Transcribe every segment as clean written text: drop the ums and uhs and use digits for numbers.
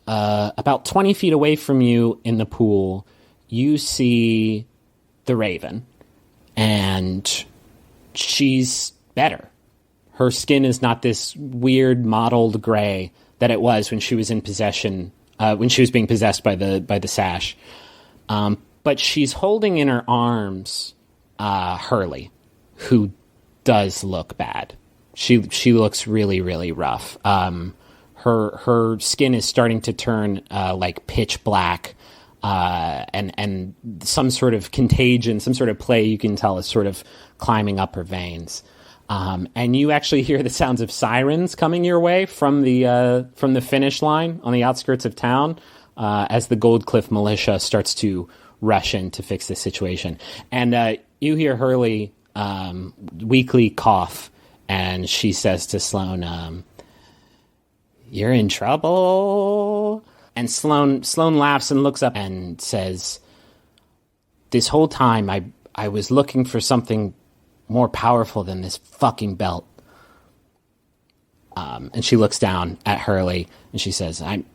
about 20 feet away from you in the pool, you see the Raven, and she's better. Her skin is not this weird mottled gray that it was when she was in possession, when she was being possessed by the sash. But she's holding in her arms Hurley, who does look bad. She looks really, really rough. Her skin is starting to turn like pitch black, and some sort of contagion, some sort of play you can tell is sort of climbing up her veins. And you actually hear the sounds of sirens coming your way from the finish line on the outskirts of town as the Gold Cliff militia starts to rush in to fix the situation. And you hear Hurley weakly cough, and she says to Sloane, "You're in trouble." And Sloane laughs and looks up and says, "This whole time I was looking for something more powerful than this fucking belt." And she looks down at Hurley and she says, I'm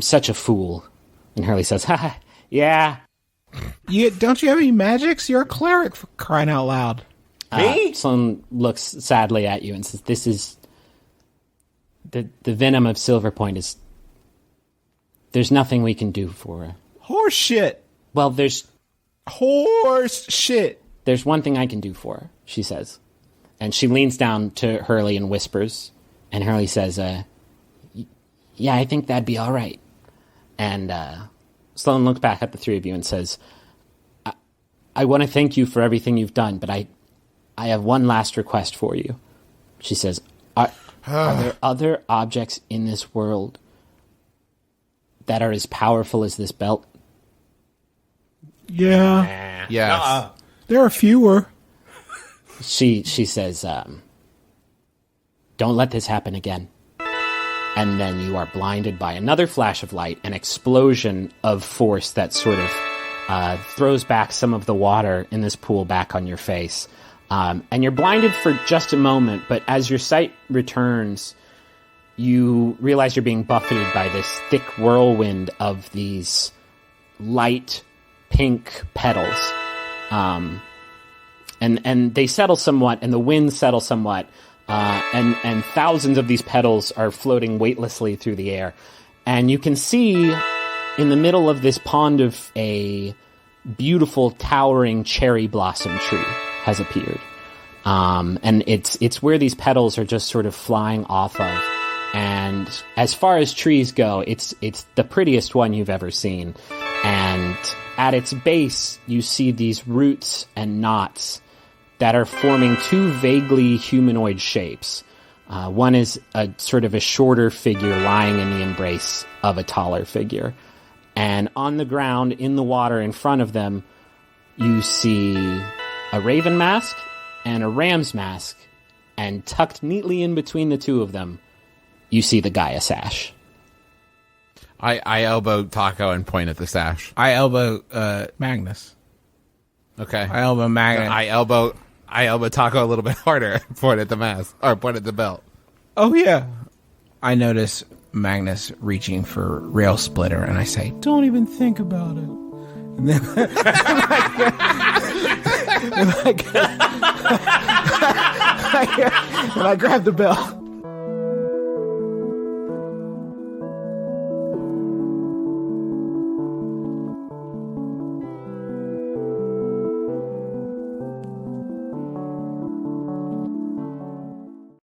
such a fool." And Hurley says, "Ha, yeah." Don't you have any magics? You're a cleric, for crying out loud. Me? Sloane looks sadly at you and says, "This is the venom of Silver Point is. There's nothing we can do for her." Horse shit. Well, there's Horse shit. one thing I can do for her, she says. And she leans down to Hurley and whispers. And Hurley says, "Yeah, I think that'd be all right." And Sloane looks back at the three of you and says, I want to thank you for everything you've done, but I have one last request for you." She says, Are there other objects in this world that are as powerful as this belt?" Yeah. Yes. There are fewer. She says, "Don't let this happen again." And then you are blinded by another flash of light, an explosion of force that sort of throws back some of the water in this pool back on your face. And you're blinded for just a moment, but as your sight returns, you realize you're being buffeted by this thick whirlwind of these light pink petals. And they settle somewhat, and the wind settles somewhat, and thousands of these petals are floating weightlessly through the air. And you can see in the middle of this pond of a beautiful towering cherry blossom tree has appeared. And it's where these petals are just sort of flying off of. And as far as trees go, it's the prettiest one you've ever seen. And at its base, you see these roots and knots that are forming two vaguely humanoid shapes. One is a sort of a shorter figure lying in the embrace of a taller figure. And on the ground, in the water in front of them, you see a raven mask and a ram's mask. And tucked neatly in between the two of them, you see the Gaia sash. I elbow Taako and point at the sash. I elbow Magnus. Okay. I elbow Magnus. I elbow Taako a little bit harder. Point at the mask, or point at the belt. Oh, yeah. I notice Magnus reaching for rail splitter, and I say, "Don't even think about it." And then I grab the bell.